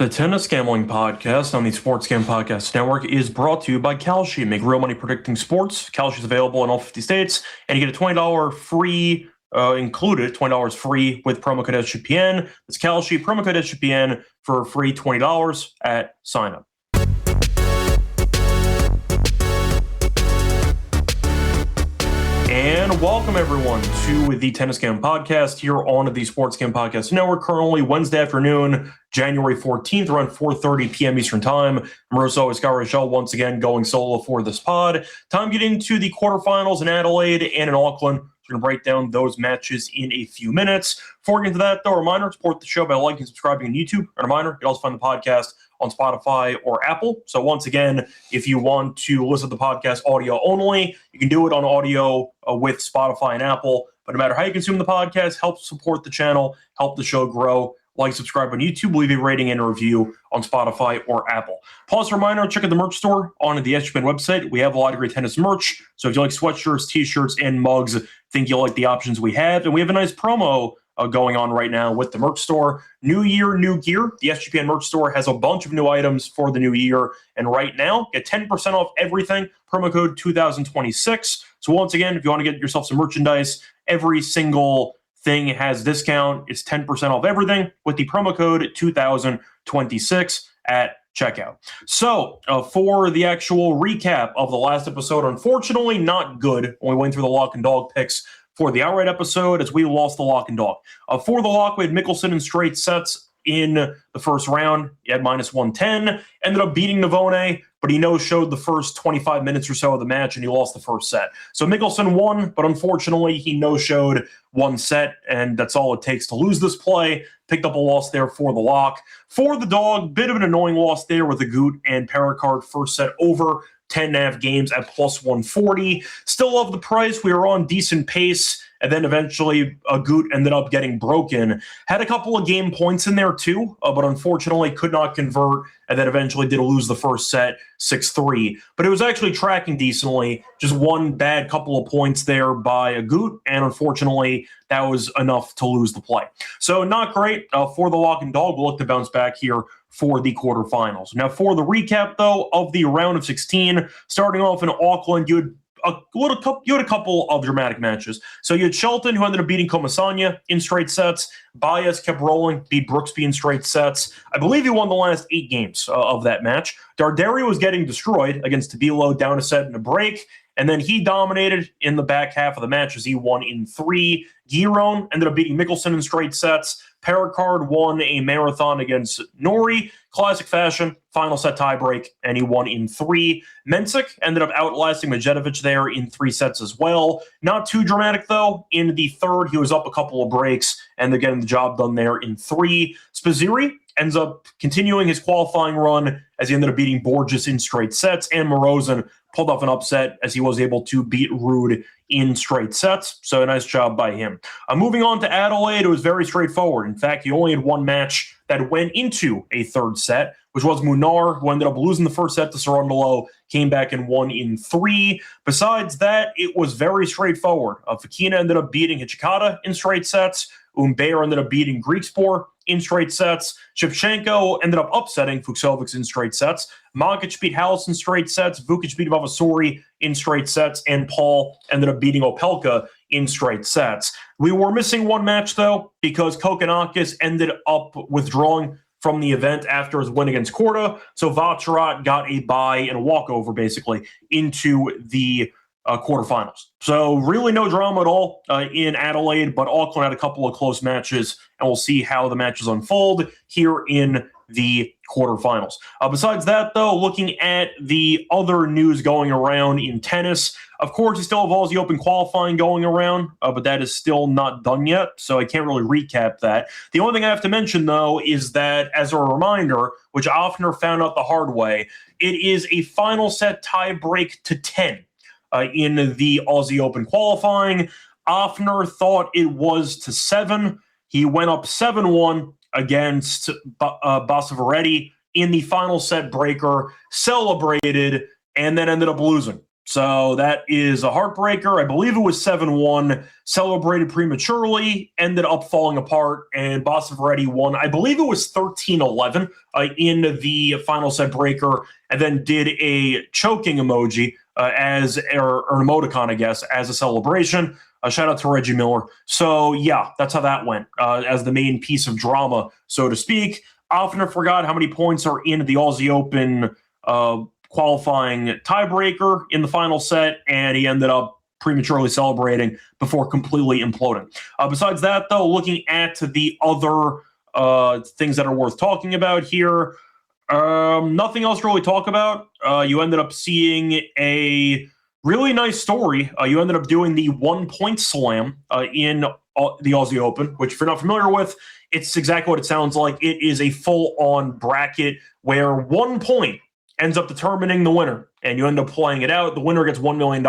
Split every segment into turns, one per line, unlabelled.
The Tennis Gambling Podcast on the Sports Gam Podcast Network is brought to you by Kalshi. Make real money predicting sports. Kalshi is available in all 50 states, and you get a $20 free included, $20 free with promo code SGPN. It's Kalshi, promo code SGPN for a free $20 at sign-up. And welcome, everyone, to the Tennis Gam Podcast here on the Sports Gam Podcast Network. Currently, Wednesday afternoon, January 14th, around 4:30 p.m. Eastern Time. I'm Reichel once again going solo for this pod. Time to get into the quarterfinals in Adelaide and in Auckland. We're going to break down those matches in a few minutes. Before we get into that, though, a reminder, support the show by liking and subscribing on YouTube. A reminder, you can also find the podcast on Spotify or Apple. So once again, if you want to listen to the podcast audio only, you can do it on audio with Spotify and Apple. But no matter how you consume the podcast, help support the channel, help the show grow. Like, subscribe on YouTube, leave a rating and a review on Spotify or Apple. Pause reminder, check out the merch store on the SGPN website. We have a lot of great tennis merch. So if you like sweatshirts, t-shirts, and mugs, think you'll like the options we have. And we have a nice promo going on right now with the merch store. New year, new gear. The SGPN merch store has a bunch of new items for the new year. And right now, get 10% off everything. Promo code 2026. So once again, if you want to get yourself some merchandise, every single thing has discount. It's 10% off everything with the promo code 2026 at checkout. So for the actual recap of the last episode, unfortunately not good when we went through the lock and dog picks for the outright episode as we lost the lock and dog. For the lock, we had Mickelson in straight sets in the first round. He had minus 110, ended up beating Navone, but he no-showed the first 25 minutes or so of the match, and he lost the first set. So Mickelson won, but unfortunately he no-showed one set, and that's all it takes to lose this play. Picked up a loss there for the lock. For the dog, bit of an annoying loss there with Agut and Perricard first set over 10.5 games at plus 140. Still love the price. We were on decent pace. And then eventually Agut ended up getting broken. Had a couple of game points in there too, but unfortunately could not convert, and then eventually did lose the first set 6-3. But it was actually tracking decently. Just one bad couple of points there by Agut, and unfortunately that was enough to lose the play. So not great for the lock and dog. We'll look to bounce back here for the quarterfinals. Now for the recap, though, of the round of 16, starting off in Auckland, you had a couple of dramatic matches. So you had Shelton, who ended up beating Comasanya in straight sets. Baez kept rolling, beat Brooksby in straight sets. I believe he won the last 8 games of that match. Darderi was getting destroyed against Tabilo, down a set in a break. And then he dominated in the back half of the match as he won in 3. Giron ended up beating Mickelson in straight sets. Perricard won a marathon against Norrie, classic fashion, final set tiebreak, and he won in 3. Mensik ended up outlasting Medjedovic there in 3 sets as well. Not too dramatic, though. In the third, he was up a couple of breaks, and they're getting the job done there in 3. Spaziri ends up continuing his qualifying run as he ended up beating Borges in straight sets, and Morozin pulled off an upset as he was able to beat Ruud in straight sets. So a nice job by him. Moving on to Adelaide, it was very straightforward. In fact, he only had one match that went into a third set, which was Munar, who ended up losing the first set to Sarundalo, came back and won in 3. Besides that, it was very straightforward. Fekina ended up beating Hichikata in straight sets. Umber ended up beating Griekspoor in straight sets. Shevchenko ended up upsetting Fuchsovics in straight sets. Magic beat Hallis in straight sets. Vukic beat Vavasori in straight sets. And Paul ended up beating Opelka in straight sets. We were missing one match, though, because Kokkinakis ended up withdrawing from the event after his win against Korda. So Vacherat got a bye and a walkover, basically, into the quarterfinals. So really no drama at all in Adelaide, but Auckland had a couple of close matches, and we'll see how the matches unfold here in the quarterfinals. Besides that, though, looking at the other news going around in tennis, of course, you still have Aussie Open qualifying going around, but that is still not done yet, so I can't really recap that. The only thing I have to mention, though, is that as a reminder, which Offner found out the hard way, it is a final set tie break to 10. In the Aussie Open qualifying. Offner thought it was to 7. He went up 7-1 against Bassavaretti in the final set breaker, celebrated, and then ended up losing. So that is a heartbreaker. I believe it was 7-1, celebrated prematurely, ended up falling apart, and Boston won. I believe it was 13-11 in the final set breaker, and then did a choking emoji or an emoticon, I guess, as a celebration. Shout out to Reggie Miller. So, yeah, that's how that went as the main piece of drama, so to speak. Often I forgot how many points are in the Aussie Open qualifying tiebreaker in the final set, and he ended up prematurely celebrating before completely imploding. Besides that, though, looking at the other things that are worth talking about here, nothing else to really talk about. You ended up seeing a really nice story. You ended up doing the 1-point slam in the Aussie Open, which if you're not familiar with, it's exactly what it sounds like. It is a full-on bracket where 1 point ends up determining the winner, and you end up playing it out. The winner gets $1 million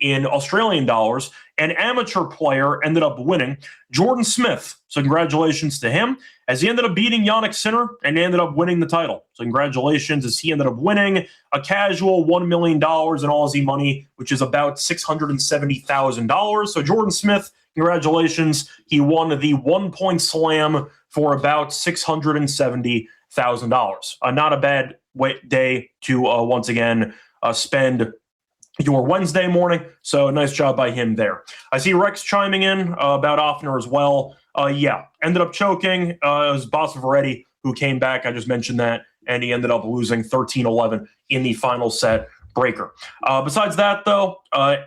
in Australian dollars. An amateur player ended up winning, Jordan Smith. So congratulations to him, as he ended up beating Yannick Sinner and ended up winning the title. So congratulations, as he ended up winning a casual $1 million in Aussie money, which is about $670,000. So Jordan Smith, congratulations. He won the 1-point slam for about $670,000. Not a bad day to once again spend your Wednesday morning. So nice job by him there. I see Rex chiming in about Offner as well. Ended up choking. It was Boston who came back. I just mentioned that, and he ended up losing 13-11 in the final set breaker. Besides that, though, I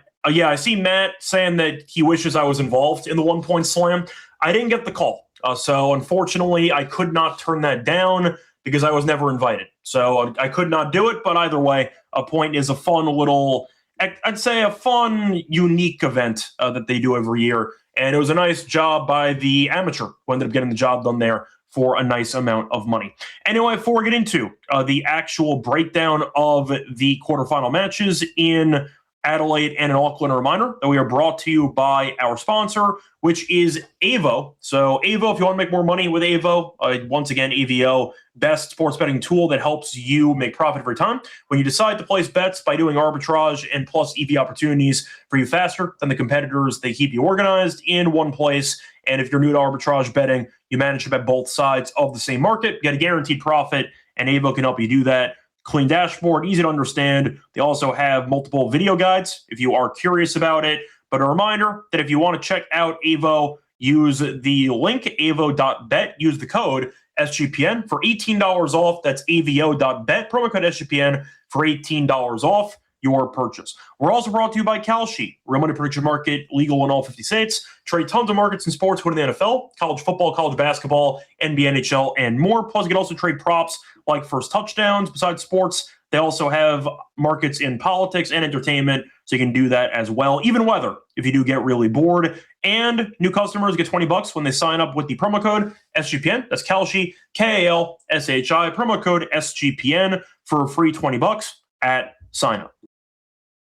see Matt saying that he wishes I was involved in the 1-point slam. I didn't get the call. So unfortunately, I could not turn that down because I was never invited. So I could not do it, but either way, a point is a fun little, I'd say a fun, unique event that they do every year. And it was a nice job by the amateur who ended up getting the job done there for a nice amount of money. Anyway, before we get into the actual breakdown of the quarterfinal matches in Adelaide and in Auckland, a reminder that we are brought to you by our sponsor, which is Avo. So Avo, if you want to make more money with Avo, once again, AVO, best sports betting tool that helps you make profit every time. When you decide to place bets by doing arbitrage and plus EV opportunities for you faster than the competitors, they keep you organized in one place. And if you're new to arbitrage betting, you manage to bet both sides of the same market, get a guaranteed profit, and Avo can help you do that. Clean dashboard, easy to understand. They also have multiple video guides if you are curious about it. But a reminder that if you want to check out Avo, use the link avo.bet, use the code SGPN for $18 off. That's avo.bet, promo code SGPN for $18 off your purchase. We're also brought to you by Kalshi, real money prediction market, legal in all 50 states. Trade tons of markets and sports, including the NFL, college football, college basketball, NBA, NHL, and more. Plus, you can also trade props like first touchdowns. Besides sports, they also have markets in politics and entertainment, so you can do that as well. Even weather, if you do get really bored. And new customers get $20 when they sign up with the promo code SGPN. That's Kalshi, Kalshi, promo code SGPN for a free $20 at sign up.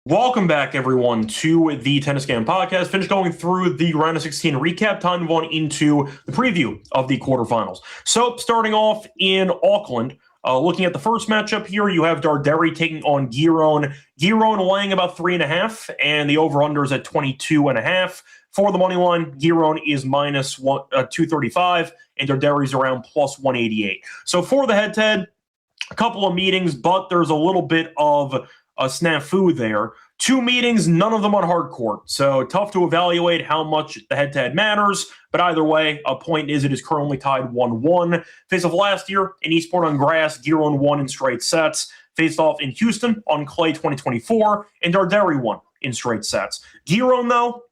Welcome back, everyone, to the Tennis Game Podcast. Finished going through the round of 16 recap. Time to go on into the preview of the quarterfinals. So, starting off in Auckland, looking at the first matchup here, you have Darderi taking on Giron. Giron laying about 3.5, and the over-under is at 22.5. For the money line, Giron is minus 235, and Darderi's around plus 188. So, for the head-to-head, a couple of meetings, but there's a little bit of a snafu there. 2 meetings, none of them on hard court. So tough to evaluate how much the head-to-head matters. But either way, a point is it is currently tied 1-1. Face off last year in Eastport on grass, Giron won in straight sets. Faced off in Houston on clay 2024, and Darderi won in straight sets. Giron, though,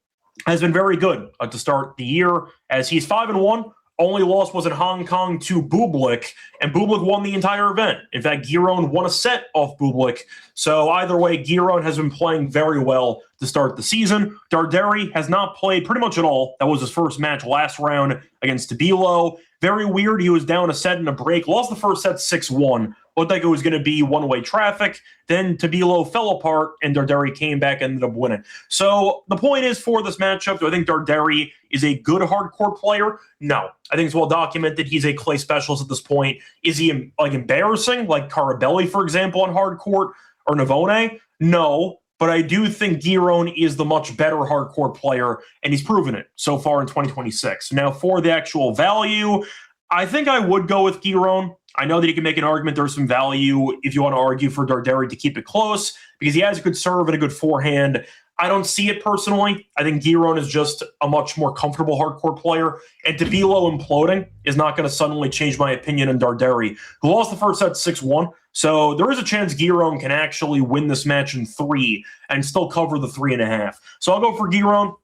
has been very good to start the year, as he's 5-1. Only loss was in Hong Kong to Bublik, and Bublik won the entire event. In fact, Giron won a set off Bublik. So either way, Giron has been playing very well to start the season. Darderi has not played pretty much at all. That was his first match last round against Tabilo. Very weird. He was down a set in a break. Lost the first set 6-1. Looked like it was going to be one-way traffic. Then Tabilo fell apart, and Darderi came back and ended up winning. So the point is, for this matchup, do I think Darderi is a good hardcore player? No. I think it's well documented he's a clay specialist at this point. Is he embarrassing, like Carabelli, for example, on hard court, or Navone? No. but I do think Giron is the much better hardcore player, and he's proven it so far in 2026. Now, for the actual value, I think I would go with Giron. I know that you can make an argument there's some value if you want to argue for Darderi to keep it close, because he has a good serve and a good forehand. I don't see it personally. I think Giron is just a much more comfortable hardcore player, and Tabilo imploding is not going to suddenly change my opinion on Darderi, who lost the first set 6-1. So there is a chance Giron can actually win this match in 3 and still cover the 3.5. So I'll go for Giron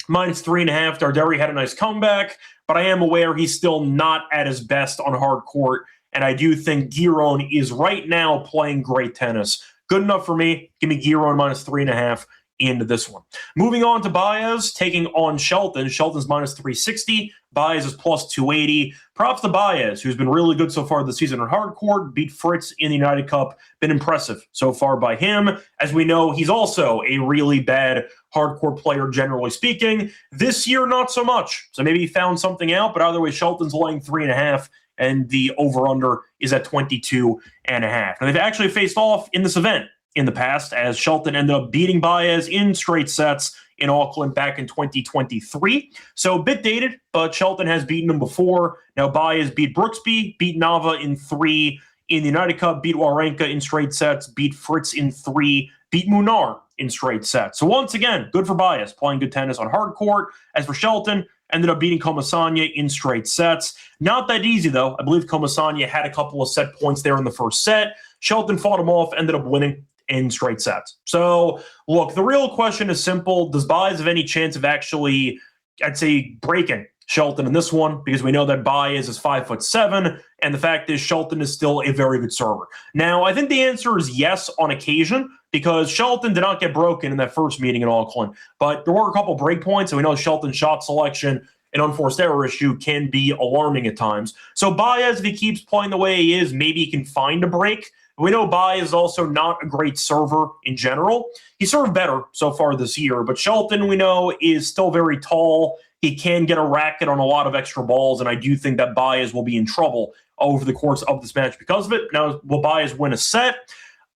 minus 3.5. Darderi had a nice comeback, but I am aware he's still not at his best on hard court, and I do think Giron is right now playing great tennis. Good enough for me. Give me Giron minus 3.5 into this one. Moving on to Baez, taking on Shelton. Shelton's minus 360. Baez is plus 280. Props to Baez, who's been really good so far this season on hard court. Beat Fritz in the United Cup. Been impressive so far by him. As we know, he's also a really bad hardcore player, generally speaking. This year, not so much. So maybe he found something out, but either way, Shelton's laying 3.5, and the over-under is at 22.5. And they've actually faced off in this event in the past, as Shelton ended up beating Baez in straight sets in Auckland back in 2023. So a bit dated, but Shelton has beaten him before. Now Baez beat Brooksby, beat Nava in 3 in the United Cup, beat Wawrinka in straight sets, beat Fritz in 3, beat Munar in straight sets. So once again, good for Baez, playing good tennis on hard court. As for Shelton, ended up beating Komasanya in straight sets. Not that easy, though. I believe Komasanya had a couple of set points there in the first set. Shelton fought him off, ended up winning in straight sets. So, look, the real question is simple. Does Baez have any chance of actually, I'd say, breaking Shelton in this one? Because we know that Baez is 5'7", and the fact is Shelton is still a very good server. Now, I think the answer is yes on occasion, because Shelton did not get broken in that first meeting in Auckland. But there were a couple break points, and we know Shelton's shot selection and unforced error issue can be alarming at times. So Baez, if he keeps playing the way he is, maybe he can find a break. We know Baez is also not a great server in general. He served better so far this year, but Shelton, we know, is still very tall. He can get a racket on a lot of extra balls, and I do think that Baez will be in trouble over the course of this match because of it. Now, will Baez win a set?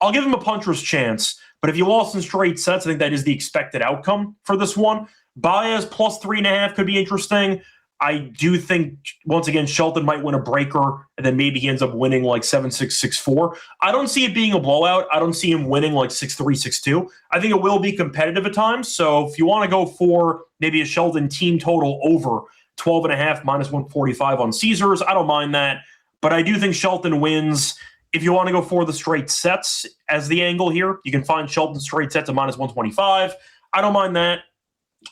I'll give him a puncher's chance, but if he lost in straight sets, I think that is the expected outcome for this one. Baez plus 3.5 could be interesting. I do think, once again, Shelton might win a breaker, and then maybe he ends up winning like 7-6, 6-4. I don't see it being a blowout. I don't see him winning like 6-3, 6-2. I think it will be competitive at times. So if you want to go for maybe a Shelton team total over 12.5 minus 145 on Caesars, I don't mind that. But I do think Shelton wins. If you want to go for the straight sets as the angle here, you can find Shelton straight sets at minus 125. I don't mind that.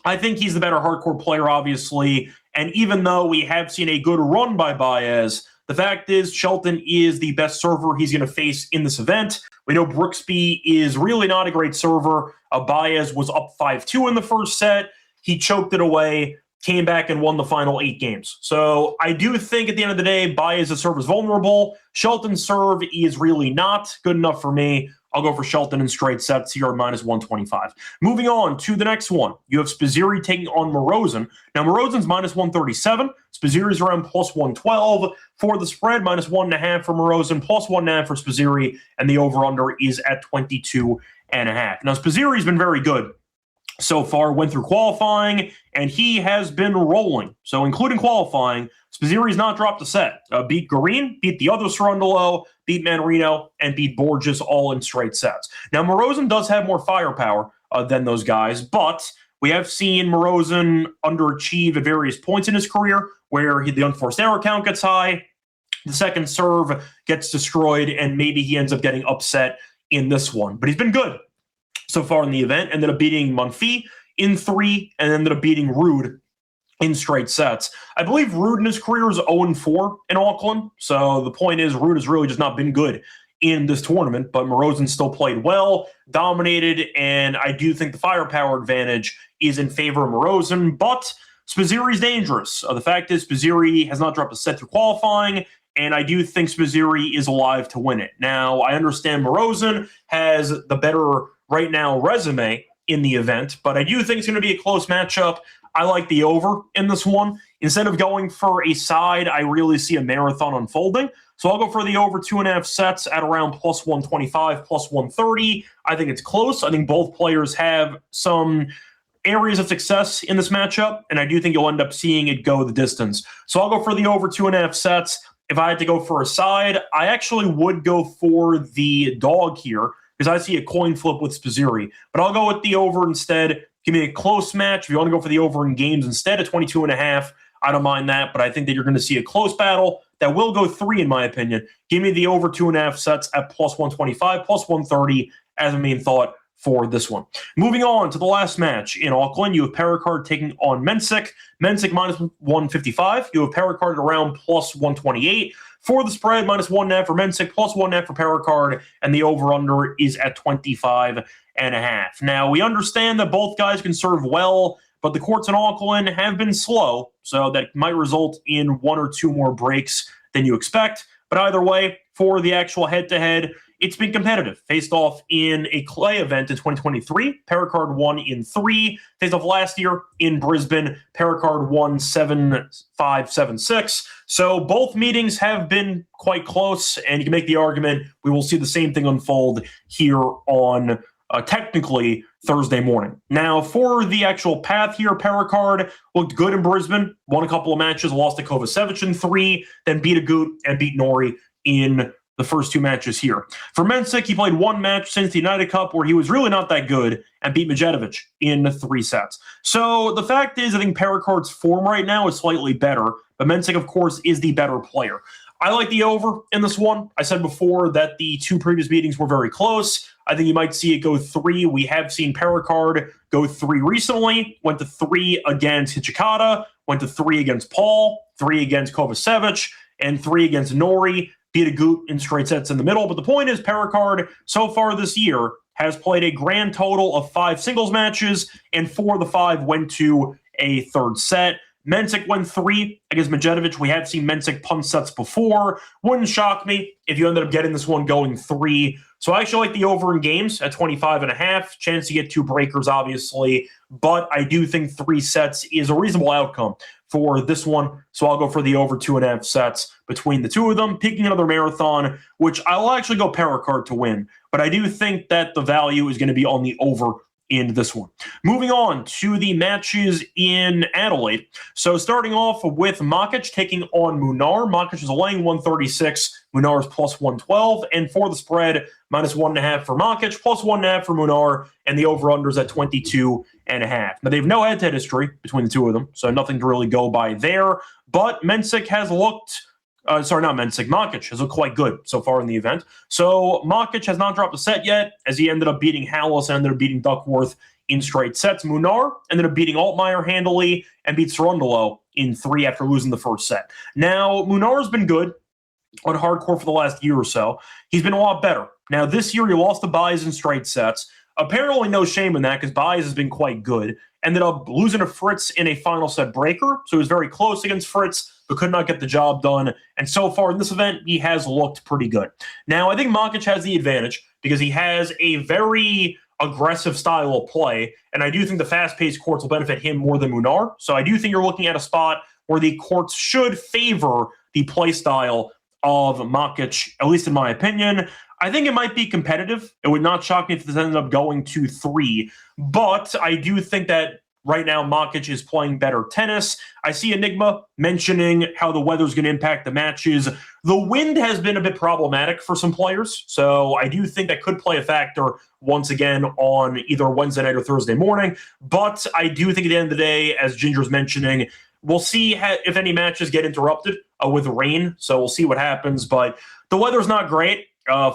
I think he's the better hardcore player, obviously. And even though we have seen a good run by Baez, the fact is Shelton is the best server he's going to face in this event. We know Brooksby is really not a great server. Baez was up 5-2 in the first set. He choked it away, came back and won the final 8 games. So I do think at the end of the day, Baez's serve is vulnerable. Shelton's serve is really not good enough for me. I'll go for Shelton in straight sets here at minus 125. Moving on to the next one. You have Spizzirri taking on Morozin. Now, Morozin's minus 137. Spizzirri's around plus 112 for the spread, minus 1.5 for Morozin, plus 1.5 for Spizzirri, and the over-under is at 22.5. Now, Spizzirri's been very good so far, went through qualifying, and he has been rolling. So including qualifying, Spizzirri's not dropped a set. Beat Garin, beat the other Cerundolo, beat Manarino, and beat Borges all in straight sets. Now, Morozin does have more firepower than those guys, but we have seen Morozin underachieve at various points in his career where the unforced error count gets high, the second serve gets destroyed, and maybe he ends up getting upset in this one. But he's been good so far in the event. Ended up beating Monfils in 3 and ended up beating Ruud in straight sets. I believe Ruud in his career is 0-4 in Auckland. So the point is Ruud has really just not been good in this tournament, but Morozin still played well, dominated, and I do think the firepower advantage is in favor of Morozin, but Spizzirri's dangerous. The fact is Spizzirri has not dropped a set through qualifying, and I do think Spizzirri is alive to win it. Now, I understand Morozin has the better right now resume in the event, but I do think it's going to be a close matchup. I like the over in this one. Instead of going for a side, I really see a marathon unfolding. So I'll go for the over 2.5 sets at around plus 125, plus 130. I think it's close. I think both players have some areas of success in this matchup, and I do think you'll end up seeing it go the distance. So I'll go for the over 2.5 sets. If I had to go for a side, I actually would go for the dog here because I see a coin flip with Spizzirri. But I'll go with the over instead. Give me a close match. If you want to go for the over in games instead of 22.5, I don't mind that. But I think that you're going to see a close battle that will go 3, in my opinion. Give me the over 2.5 sets at plus 125, plus 130 as a main thought for this one. Moving on to the last match in Auckland, you have Perricard taking on Mensik. Mensik minus 155. You have Perricard around plus 128. For the spread, minus 1.5 for Mensik, plus 1.5 for Perricard, and the over-under is at 25.5. Now, we understand that both guys can serve well, but the courts in Auckland have been slow, so that might result in 1 or 2 more breaks than you expect. But either way, for the actual head-to-head, it's been competitive. Faced off in a clay event in 2023, Perricard won in 3. Faced off last year in Brisbane, Perricard won 7-5, 7-6. So both meetings have been quite close, and you can make the argument we will see the same thing unfold here on technically Thursday morning. Now, for the actual path here, Perricard looked good in Brisbane, won a couple of matches, lost to Kovacevic in 3, then beat Agut and beat Norrie in the first 2 matches here. For Mensik, he played 1 match since the United Cup where he was really not that good and beat Medjedovic in 3 sets. So the fact is, I think Perricard's form right now is slightly better, but Mensik, of course, is the better player. I like the over in this one. I said before that the 2 previous meetings were very close. I think you might see it go 3. We have seen Perricard go 3 recently. Went to 3 against Hijikata, went to 3 against Paul, 3 against Kovacevic, and 3 against Norrie. Beat Agut in straight sets in the middle. But the point is, Perricard, so far this year, has played a grand total of 5 singles matches, and 4 of the 5 went to a third set. Mensik went 3 against Medjedovic. We have seen Mensik punch sets before. Wouldn't shock me if you ended up getting this one going 3. So I actually like the over in games at 25.5. Chance to get 2 breakers, obviously. But I do think 3 sets is a reasonable outcome for this one. So I'll go for the over 2.5 sets between the 2 of them, picking another marathon, which I'll actually go Perricard to win. But I do think that the value is going to be on the over in this one. Moving on to the matches in Adelaide. So starting off with Makic taking on Munar. Makic is laying 136. Munar is plus 112. And for the spread, minus 1.5 for Makic, plus 1.5 for Munar, and the over-under is at 22.5. Now, they have no head-to-head history between the 2 of them, so nothing to really go by there. But Mensik has looked... Makic has looked quite good so far in the event. So Makic has not dropped a set yet, as he ended up beating Hallis and ended up beating Duckworth in straight sets. Munar ended up beating Altmaier handily and beat Cerundolo in 3 after losing the first set. Now, Munar's been good on hardcore for the last year or so. He's been a lot better. Now, this year he lost to Baez in straight sets. Apparently no shame in that because Baez has been quite good. Ended up losing to Fritz in a final set breaker, so he was very close against Fritz, but could not get the job done. And so far in this event, he has looked pretty good. Now, I think Makic has the advantage because he has a very aggressive style of play, and I do think the fast-paced courts will benefit him more than Munar. So I do think you're looking at a spot where the courts should favor the play style of Makic, at least in my opinion. I think it might be competitive. It would not shock me if this ended up going to 3. But I do think that right now Makic is playing better tennis. I see Enigma mentioning how the weather's going to impact the matches. The wind has been a bit problematic for some players. So I do think that could play a factor once again on either Wednesday night or Thursday morning. But I do think at the end of the day, as Ginger's mentioning, we'll see if any matches get interrupted with rain. So we'll see what happens. But the weather's not great.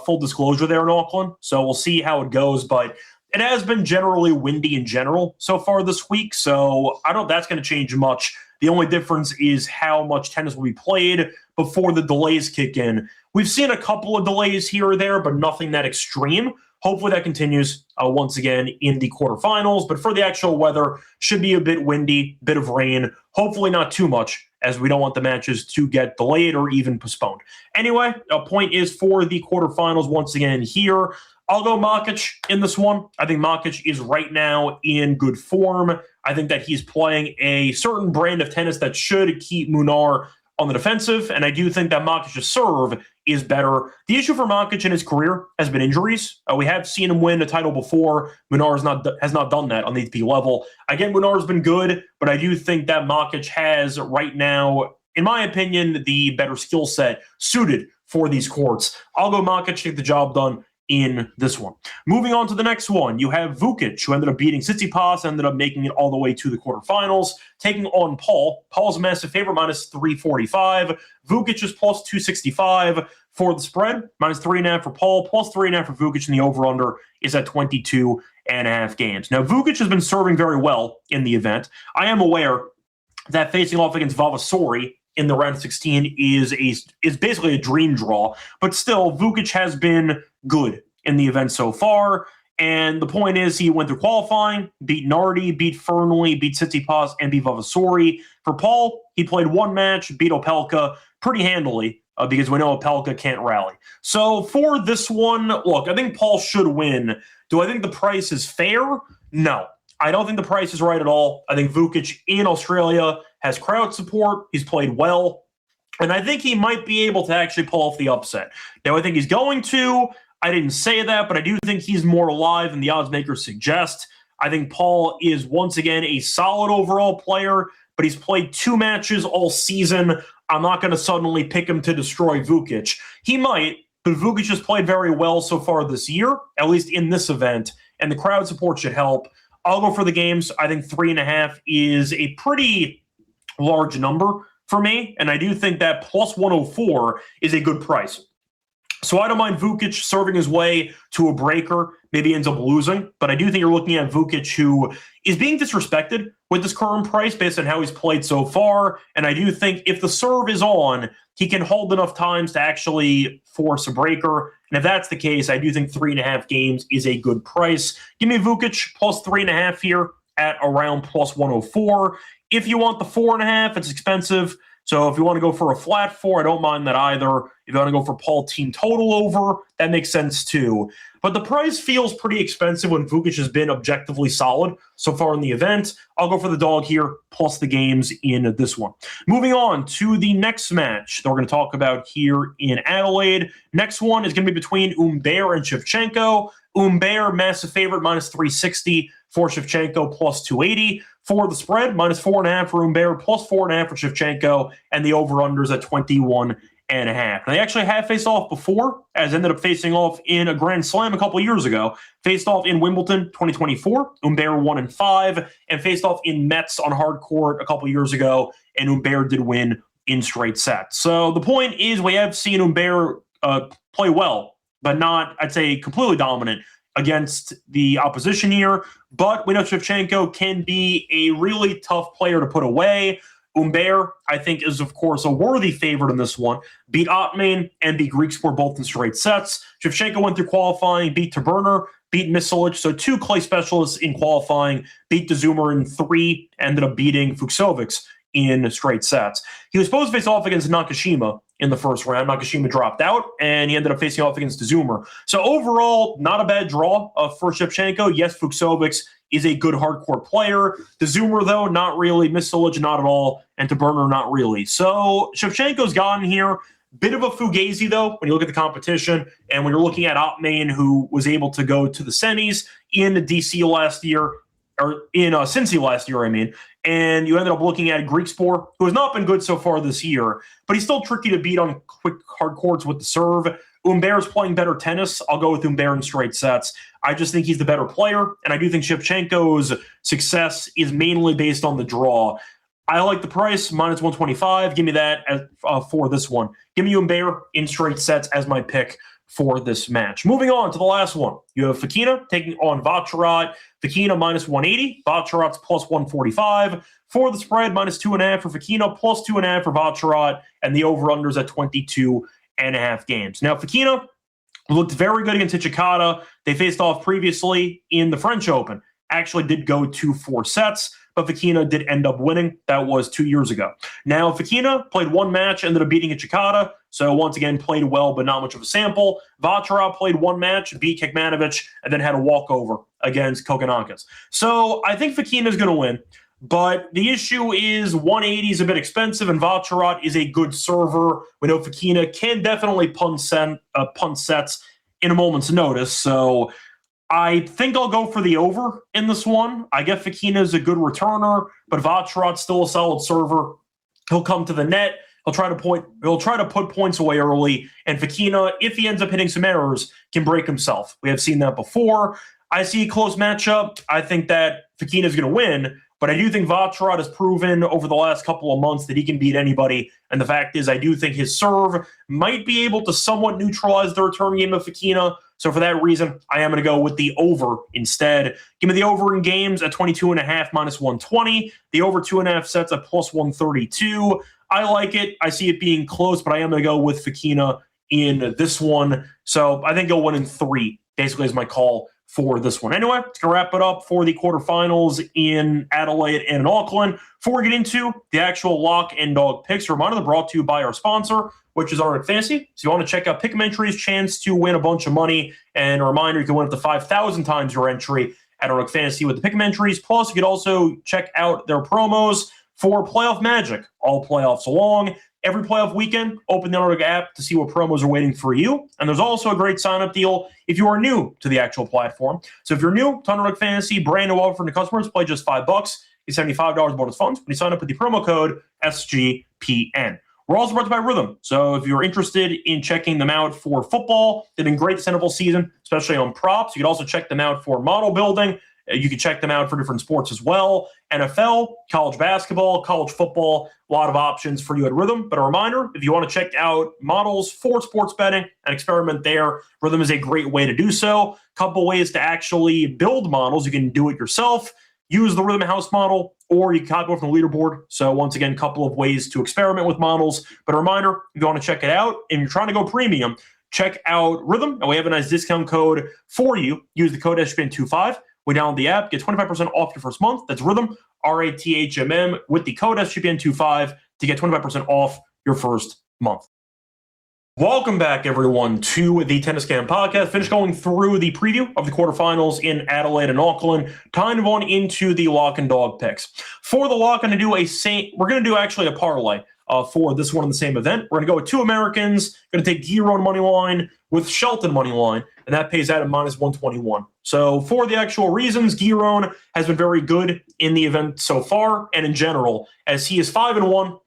Full disclosure there in Auckland. So we'll see how it goes. But it has been generally windy in general so far this week. So I don't know if that's going to change much. The only difference is how much tennis will be played before the delays kick in. We've seen a couple of delays here or there, but nothing that extreme. Hopefully that continues once again in the quarterfinals. But for the actual weather, should be a bit windy, bit of rain. Hopefully not too much, as we don't want the matches to get delayed or even postponed. Anyway, a point is for the quarterfinals once again here. I'll go Makic in this one. I think Makic is right now in good form. I think that he's playing a certain brand of tennis that should keep Munar on the defensive, and I do think that Makic's serve is better. The issue for Makic in his career has been injuries. We have seen him win a title before. Munar has not done that on the ATP level. Again, Munar's been good, but I do think that Makic has right now, in my opinion, the better skill set suited for these courts. I'll go Makic to get the job done in this one. Moving on to the next one, you have Vukic, who ended up beating Tsitsipas, ended up making it all the way to the quarterfinals, taking on Paul. Paul's a massive favorite, minus 345. Vukic is plus 265 for the spread, minus 3.5 for Paul, plus 3.5 for Vukic, and the over-under is at 22.5 games. Now, Vukic has been serving very well in the event. I am aware that facing off against Vavasori in the round of 16 is basically a dream draw, but still, Vukic has been good in the event so far. And the point is, he went through qualifying, beat Nardi, beat Fernley, beat Tsitsipas, and beat Vavasori. For Paul, he played one match, beat Opelka pretty handily, because we know Opelka can't rally. So for this one, look, I think Paul should win. Do I think the price is fair? No. I don't think the price is right at all. I think Vukic in Australia has crowd support. He's played well. And I think he might be able to actually pull off the upset. Now, I think he's going to. I didn't say that, but I do think he's more alive than the odds makers suggest. I think Paul is, once again, a solid overall player, but he's played 2 matches all season. I'm not going to suddenly pick him to destroy Vukic. He might, but Vukic has played very well so far this year, at least in this event, and the crowd support should help. I'll go for the games. I think 3.5 is a pretty large number for me, and I do think that plus 104 is a good price. So I don't mind Vukic serving his way to a breaker, maybe ends up losing, but I do think you're looking at Vukic, who is being disrespected with this current price based on how he's played so far, and I do think if the serve is on, he can hold enough times to actually force a breaker, and if that's the case, I do think 3.5 games is a good price. Give me Vukic plus 3.5 here at around plus 104. If you want the 4.5, it's expensive. So if you want to go for a flat 4, I don't mind that either. If you want to go for Paul team total over, that makes sense too. But the price feels pretty expensive when Vukic has been objectively solid so far in the event. I'll go for the dog here, plus the games in this one. Moving on to the next match that we're going to talk about here in Adelaide. Next one is going to be between Humbert and Shevchenko. Humbert, massive favorite, minus 360 for Shevchenko, plus 280. For the spread, minus 4.5 for Humbert, plus 4.5 for Shevchenko, and the over-unders at 21.5. Now, they actually have faced off before, as ended up facing off in a Grand Slam a couple years ago. Faced off in Wimbledon 2024, Humbert 1-5, and faced off in Metz on hard court a couple years ago, and Humbert did win in straight sets. So the point is, we have seen Humbert play well, but not, I'd say, completely dominant against the opposition here. But we know Shevchenko can be a really tough player to put away. Humbert, I think, is, of course, a worthy favorite in this one. Beat Ottman and beat Griekspoor both in straight sets. Shevchenko went through qualifying, beat Taberner, beat Misalic, so 2 clay specialists in qualifying, beat De Zoomer in 3, ended up beating Fucsovics in straight sets. He was supposed to face off against Nakashima in the first round. Nakashima dropped out, and he ended up facing off against De Zoomer. So overall, not a bad draw for Shevchenko. Yes, Fucsovics is a good hardcore player. De Zoomer, though, not really. Misalic, not at all. And Taberner, not really. So Shevchenko's gotten here. Bit of a fugazi, though, when you look at the competition. And when you're looking at Ottman, who was able to go to the semis in the DC last year, or in Cincy last year, I mean, and you ended up looking at Griekspoor, who has not been good so far this year, but he's still tricky to beat on quick hard courts with the serve. Humbert's playing better tennis. I'll go with Humbert in straight sets. I just think he's the better player, and I do think Shevchenko's success is mainly based on the draw. I like the price, minus 125. Give me that as, for this one. Give me Humbert in straight sets as my pick for this match. Moving on to the last one. You have Fokina taking on Vacherat. Fokina minus 180. Vacherat's plus 145. For the spread, minus 2.5 for Fokina, plus 2.5 for Vacherat, and the over-unders at 22.5 games. Now, Fokina looked very good against Hijikata. They faced off previously in the French Open. Actually did go to 4 sets, but Fokina did end up winning. That was 2 years ago. Now, Fokina played 1 match, ended up beating Hijikata. So once again, played well, but not much of a sample. Vacherat played 1 match, beat Kekmanovic, and then had a walkover against Kokkinakis. So I think Fokina is going to win. But the issue is 180 is a bit expensive, and Vacherat is a good server. We know Fokina can definitely punt sets in a moment's notice. So I think I'll go for the over in this one. I get Fokina is a good returner, but Vacherat's still a solid server. He'll come to the net. He'll try to put points away early, and Fokina, if he ends up hitting some errors, can break himself. We have seen that before. I see a close matchup. I think that Fokina is going to win, but I do think Vacherat has proven over the last couple of months that he can beat anybody. And the fact is, I do think his serve might be able to somewhat neutralize the return game of Fokina. So for that reason, I am going to go with the over instead. Give me the over in games at 22.5 minus 120. The over 2.5 sets at plus 132. I like it. I see it being close, but I am going to go with Fokina in this one. So I think he'll win in 3, basically, is my call for this one. Anyway, it's going to wrap it up for the quarterfinals in Adelaide and in Auckland. Before we get into the actual lock and dog picks, a reminder, they're brought to you by our sponsor, which is Auckland Fantasy. So you want to check out Pick'em Entry's chance to win a bunch of money. And a reminder, you can win up to 5,000 times your entry at Auckland Fantasy with the Pick'em Entries. Plus, you could also check out their promos for Playoff Magic, all playoffs along. Every playoff weekend, open the Auckland app to see what promos are waiting for you. And there's also a great sign-up deal if you are new to the actual platform. So if you're new to Auckland Fantasy, brand new offer to customers, play just $5. It's $75 bonus funds when you sign up with the promo code SGPN. We're also brought to you by Rhythm. So if you're interested in checking them out for football, they've been great this NFL season, especially on props. You can also check them out for model building. You can check them out for different sports as well. NFL, college basketball, college football, a lot of options for you at Rhythm. But a reminder, if you want to check out models for sports betting and experiment there, Rhythm is a great way to do so. Couple ways to actually build models. You can do it yourself, use the Rhythm House model, or you can copy it from the leaderboard. So once again, a couple of ways to experiment with models. But a reminder, if you want to check it out and you're trying to go premium, check out Rhythm. And we have a nice discount code for you. Use the code SGPN25. We download the app, get 25% off your first month. That's Rhythm, RATHMM, with the code SGPN25 to get 25% off your first month. Welcome back, everyone, to the Tennis Cam podcast. Finished going through the preview of the quarterfinals in Adelaide and Auckland. Time to go on into the lock and dog picks. For the lock, we're going to do actually a parlay for this one in the same event. We're going to go with 2 Americans. Going to take Giron money line with Shelton money line, and that pays out at minus 121. So for the actual reasons, Giron has been very good in the event so far and in general, as he is 5-1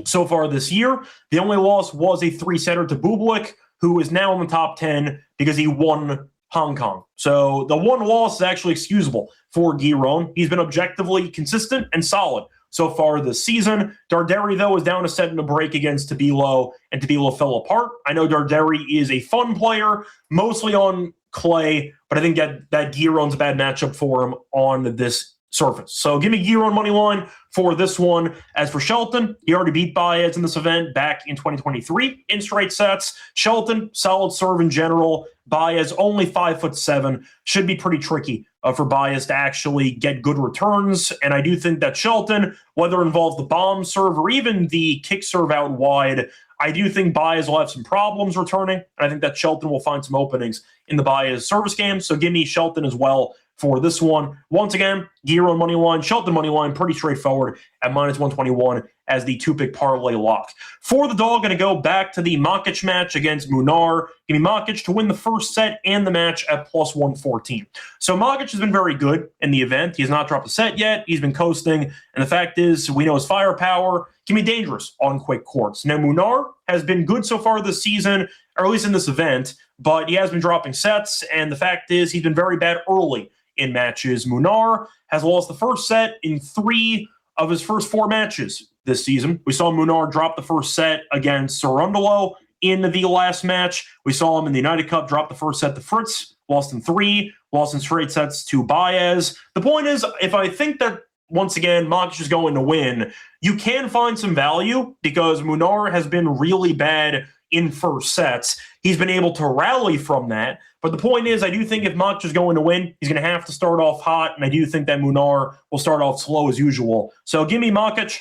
so far this year. The only loss was a 3-setter to Bublik, who is now in the top 10 because he won Hong Kong. So the one loss is actually excusable for Giron. He's been objectively consistent and solid so far this season. Darderi, though, is down a set in a break against Tabilo, and Tabilo fell apart. I know Darderi is a fun player, mostly on clay, but I think that Giron's a bad matchup for him on this surface. So give me Giron money line for this one. As for Shelton, he already beat Baez in this event back in 2023 in straight sets. Shelton, solid serve in general. Baez, only 5'7", should be pretty tricky for Baez to actually get good returns. And I do think that Shelton, whether it involves the bomb serve or even the kick serve out wide, I do think Baez will have some problems returning. And I think that Shelton will find some openings in the Baez service game. So give me Shelton as well for this one. Once again, Giron money line, Shelton money line, pretty straightforward at minus 121 as the 2-pick parlay lock. For the dog, going to go back to the Makic match against Munar. Give me Makic to win the first set and the match at plus 114. So Makic has been very good in the event. He has not dropped a set yet. He's been coasting. And the fact is, we know his firepower can be dangerous on quick courts. Now, Munar has been good so far this season, or at least in this event, but he has been dropping sets. And the fact is, he's been very bad early in matches. Munar has lost the first set in 3 of his first 4 matches this season. We saw Munar drop the first set against Cerundolo in the last match. We saw him in the United Cup drop the first set to Fritz, lost in 3, lost in straight sets to Baez. The point is, if I think that, once again, Makic is going to win, you can find some value because Munar has been really bad in first sets. He's been able to rally from that. But the point is, I do think if Makic is going to win, he's going to have to start off hot, and I do think that Munar will start off slow as usual. So give me Makic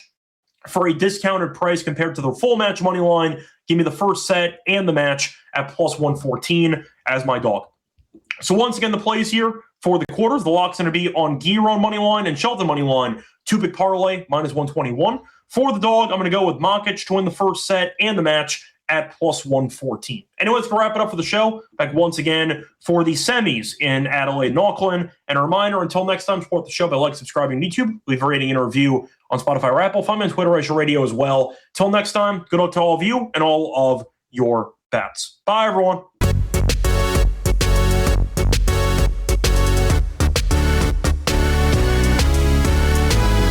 for a discounted price compared to the full match money line. Give me the first set and the match at plus 114 as my dog. So once again, the plays here for the quarters, the lock's going to be on Giron money line and Shelton money line, 2-big parlay, minus 121. For the dog, I'm going to go with Makic to win the first set and the match at plus 114. Anyways, to wrap it up for the show, back once again for the semis in Adelaide and Auckland. And a reminder, until next time, support the show by subscribing to YouTube, leave a rating and a review on Spotify or Apple. Find me on Twitter, Reichel Radio as well. Till next time, good luck to all of you and all of your bets. Bye, everyone.